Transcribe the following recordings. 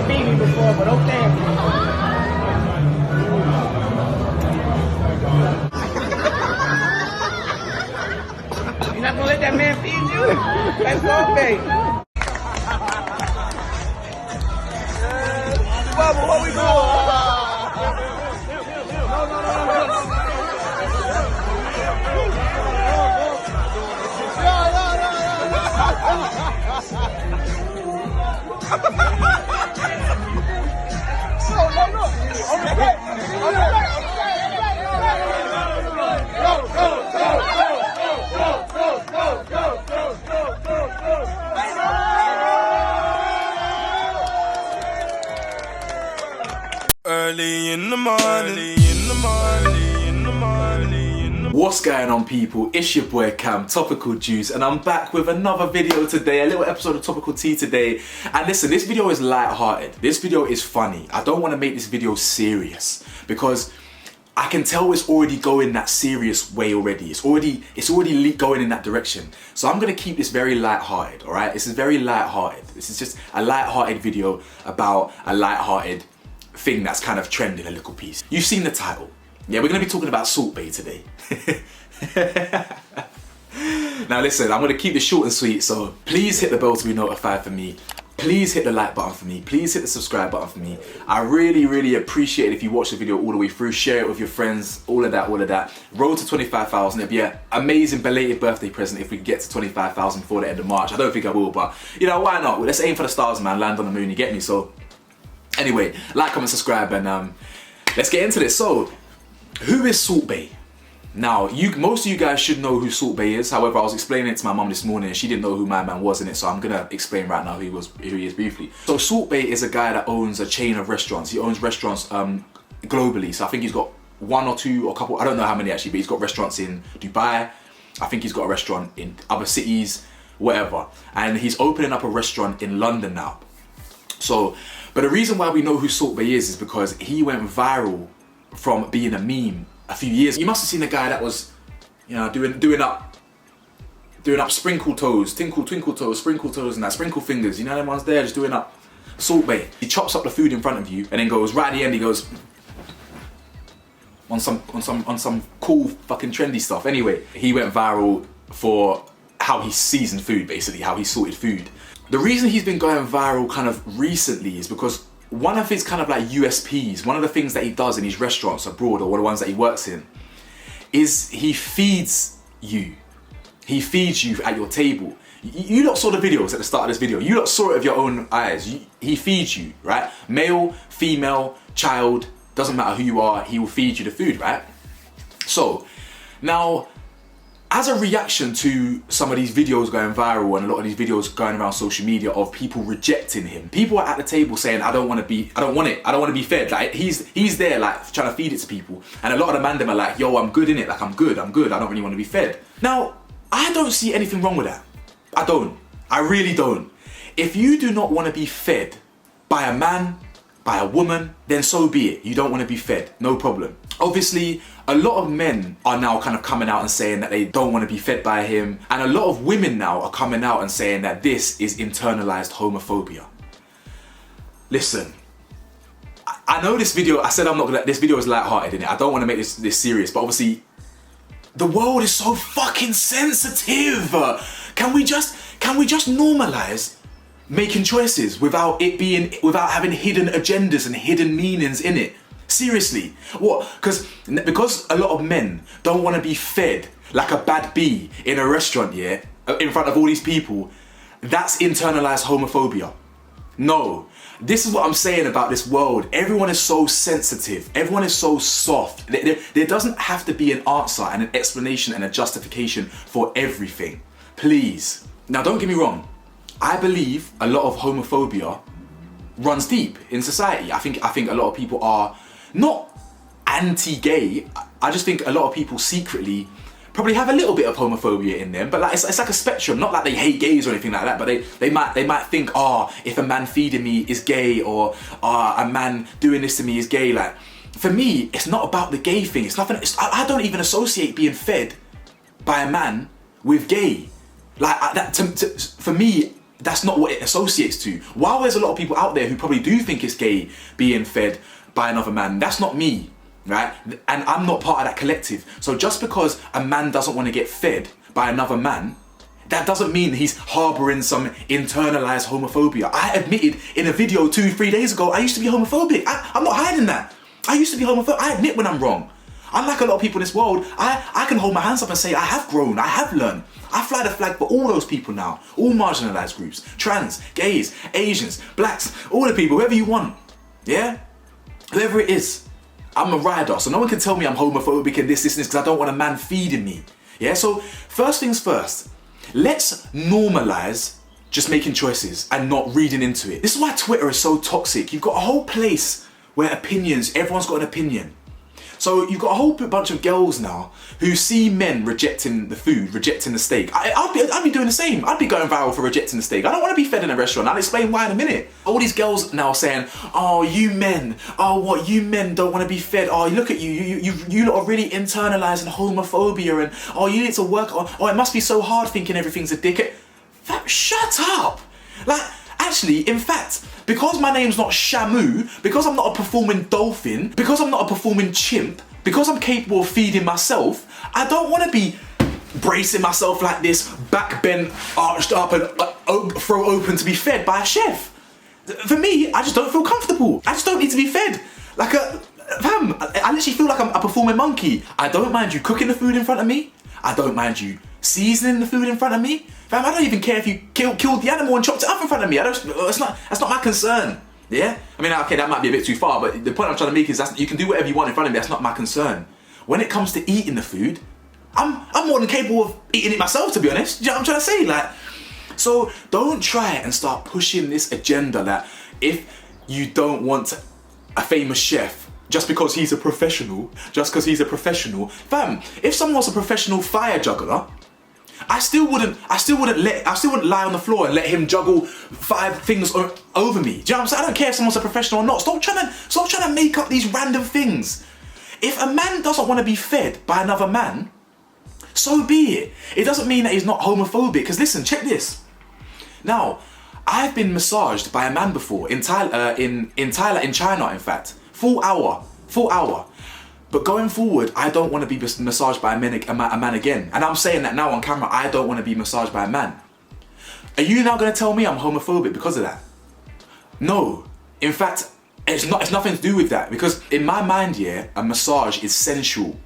ain't beat me before, but okay. You're not gonna let that man feed you? That's Salt Bae. Bubba, what we doing? Early in the morning, What's going on, people? It's your boy Cam, Topical Juice, and I'm back with another video today, a little episode of Topical Tea today. And listen, this video is light-hearted. This video is funny. I don't want to make this video serious because I can tell it's already going that serious way already. It's already going in that direction. So I'm gonna keep this very light-hearted, all right? This is very light-hearted. This is just a light-hearted video about a light-hearted thing that's kind of trending a little piece. You've seen the title. Yeah, we're gonna be talking about Salt Bae today. Now listen, I'm gonna keep this short and sweet, so please hit the bell to be notified for me. Please hit the like button for me. Please hit the subscribe button for me. I really appreciate it if you watch the video all the way through. Share it with your friends, all of that. Road to 25,000. It'd be an amazing belated birthday present if we could get to 25,000 before the end of March. I don't think I will, but you know, why not? Well, let's aim for the stars, man. Land on the moon, you get me? So anyway, like, comment, subscribe, and let's get into this. So, who is Salt Bae? Now, most of you guys should know who Salt Bae is. However, I was explaining it to my mum this morning and she didn't know who my man was in it, so I'm gonna explain right now who he is briefly. So Salt Bae is a guy that owns a chain of restaurants. He owns restaurants globally. So I think he's got one or two or a couple, I don't know how many actually, but he's got restaurants in Dubai. I think he's got a restaurant in other cities, whatever. And he's opening up a restaurant in London now. So, but the reason why we know who Salt Bae is because he went viral from being a meme a few years. You must have seen the guy that was, you know, doing up sprinkle toes, twinkle toes, sprinkle toes, and that sprinkle fingers. You know them ones there, just doing up. Salt Bae. He chops up the food in front of you and then goes right at the end. He goes on some cool fucking trendy stuff. Anyway, he went viral for how he seasoned food, basically how he sorted food. The reason he's been going viral kind of recently is because one of his kind of like USPs, one of the things that he does in his restaurants abroad or one of the ones that he works in, is he feeds you. He feeds you at your table. You lot saw the videos at the start of this video. You lot saw it with your own eyes. He feeds you, right? Male, female, child, doesn't matter who you are, he will feed you the food, right? So, now, as a reaction to some of these videos going viral and a lot of these videos going around social media of people rejecting him, people are at the table saying, I don't want to be fed. Like he's there like trying to feed it to people. And a lot of the man are like, yo, I'm good in it. Like I'm good. I don't really want to be fed. Now, I don't see anything wrong with that. I don't. I really don't. If you do not want to be fed by a man, by a woman, then so be it. You don't want to be fed. No problem. Obviously, a lot of men are now kind of coming out and saying that they don't want to be fed by him. And a lot of women now are coming out and saying that this is internalized homophobia. Listen, I know this video, I said this video is lighthearted, innit? I don't want to make this serious, but obviously, the world is so fucking sensitive. Can we just normalize making choices without having hidden agendas and hidden meanings in it? Seriously, what? Because a lot of men don't want to be fed like a bad bee in a restaurant, yeah, in front of all these people. That's internalized homophobia. No, this is what I'm saying about this world. Everyone is so sensitive. Everyone is so soft. There doesn't have to be an answer and an explanation and a justification for everything. Please. Now, don't get me wrong. I believe a lot of homophobia runs deep in society. I think a lot of people are not anti-gay. I just think a lot of people secretly probably have a little bit of homophobia in them, but like it's like a spectrum. Not like they hate gays or anything like that, but they might think, if a man feeding me is gay, or a man doing this to me is gay. Like for me, it's not about the gay thing. It's nothing. I don't even associate being fed by a man with gay. Like that. For me, that's not what it associates to. While there's a lot of people out there who probably do think it's gay being fed by another man, that's not me, right? And I'm not part of that collective. So just because a man doesn't want to get fed by another man, that doesn't mean he's harboring some internalized homophobia. I admitted in a video 2-3 days ago, I used to be homophobic. I'm not hiding that. I used to be homophobic. I admit when I'm wrong. Unlike a lot of people in this world, I can hold my hands up and say I have grown, I have learned. I fly the flag for all those people now, all marginalized groups, trans, gays, Asians, blacks, all the people, whoever you want, yeah? Whoever it is. I'm a rider, so no one can tell me I'm homophobic and this, because I don't want a man feeding me, yeah? So first things first, let's normalize just making choices and not reading into it. This is why Twitter is so toxic. You've got a whole place where everyone's got an opinion. So you've got a whole bunch of girls now who see men rejecting the food, rejecting the steak. I'd be doing the same. I'd be going viral for rejecting the steak. I don't want to be fed in a restaurant. I'll explain why in a minute. All these girls now saying, oh, you men don't want to be fed. Oh, look at you. You lot are really internalizing homophobia and, oh, you need to work on, oh, it must be so hard thinking everything's a dick. Shut up. Actually, in fact, because my name's not Shamu, because I'm not a performing dolphin, because I'm not a performing chimp, because I'm capable of feeding myself, I don't want to be bracing myself like this, back bent, arched up and throat open to be fed by a chef. For me, I just don't feel comfortable. I just don't need to be fed. I literally feel like I'm a performing monkey. I don't mind you cooking the food in front of me. I don't mind you seasoning the food in front of me. Fam, I don't even care if you killed the animal and chopped it up in front of me. That's not my concern. Yeah? I mean, okay, that might be a bit too far, but the point I'm trying to make is that you can do whatever you want in front of me. That's not my concern. When it comes to eating the food, I'm more than capable of eating it myself, to be honest. You know what I'm trying to say? So don't try and start pushing this agenda that if you don't want a famous chef, just because he's a professional, fam, if someone was a professional fire juggler, I still wouldn't lie on the floor and let him juggle 5 things over me. Do you know what I'm saying? I don't care if someone's a professional or not. Stop trying to make up these random things. If a man doesn't want to be fed by another man, so be it. It doesn't mean that he's not homophobic. Because listen, check this. Now, I've been massaged by a man before in China, in fact, full hour. But going forward, I don't want to be massaged by a man again. And I'm saying that now on camera, I don't want to be massaged by a man. Are you now going to tell me I'm homophobic because of that? No. In fact, it's nothing to do with that. Because in my mind, yeah, a massage is sensual.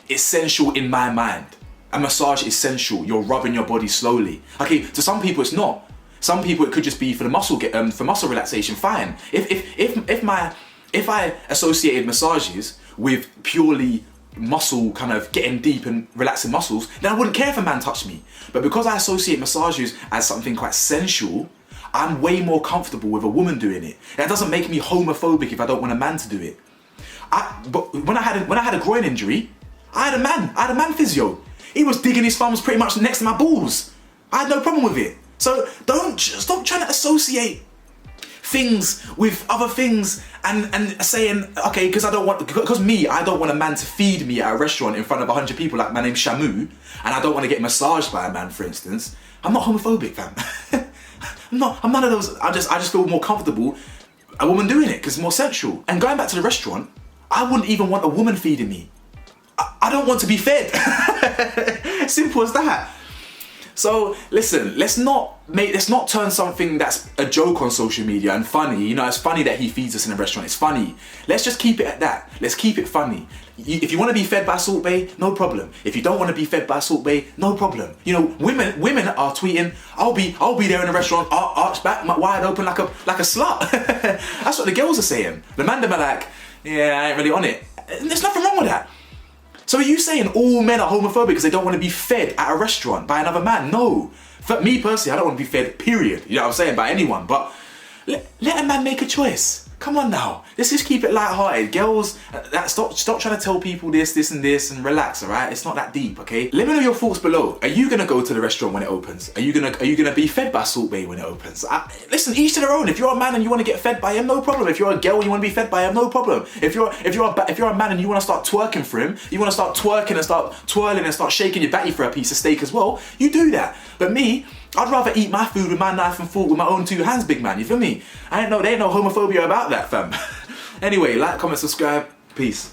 It's sensual in my mind. A massage is sensual. You're rubbing your body slowly. Okay, to some people it's not. Some people it could just be for the muscle relaxation. Fine. If I associated massages with purely muscle kind of getting deep and relaxing muscles, then I wouldn't care if a man touched me. But because I associate massages as something quite sensual, I'm way more comfortable with a woman doing it. That doesn't make me homophobic if I don't want a man to do it. But when I had a groin injury, I had a man physio. He was digging his thumbs pretty much next to my balls. I had no problem with it. So stop trying to associate things with other things and saying, okay, because I don't want a man to feed me at a restaurant in front of 100 people like my name's Shamu, and I don't want to get massaged by a man, for instance. I'm not homophobic, fam. I'm none of those. I just feel more comfortable a woman doing it because it's more sensual. And going back to the restaurant, I wouldn't even want a woman feeding me. I don't want to be fed. Simple as that. So listen, let's not turn something that's a joke on social media and funny. You know, it's funny that he feeds us in a restaurant. It's funny. Let's just keep it at that. Let's keep it funny. If you want to be fed by Salt Bae, no problem. If you don't want to be fed by Salt Bae, no problem. You know, women are tweeting, I'll be there in a restaurant, arched back, wide open like a slut. That's what the girls are saying. The man them are like, yeah, I ain't really on it. There's nothing wrong with that. So are you saying all men are homophobic because they don't want to be fed at a restaurant by another man? No. For me personally, I don't want to be fed, period. You know what I'm saying? By anyone. But let a man make a choice. Come on now. Let's just keep it light-hearted. Girls, stop trying to tell people this and relax, alright? It's not that deep, okay? Let me know your thoughts below. Are you gonna go to the restaurant when it opens? Are you gonna be fed by Salt Bae when it opens? Listen, each to their own. If you're a man and you want to get fed by him, no problem. If you're a girl and you want to be fed by him, no problem. If you're a man and you want to start twerking for him, you want to start twerking and start twirling and start shaking your batty for a piece of steak as well, you do that. But me, I'd rather eat my food with my knife and fork with my own 2 hands, big man, you feel me? There ain't no homophobia about that, fam. Anyway, like, comment, subscribe, peace.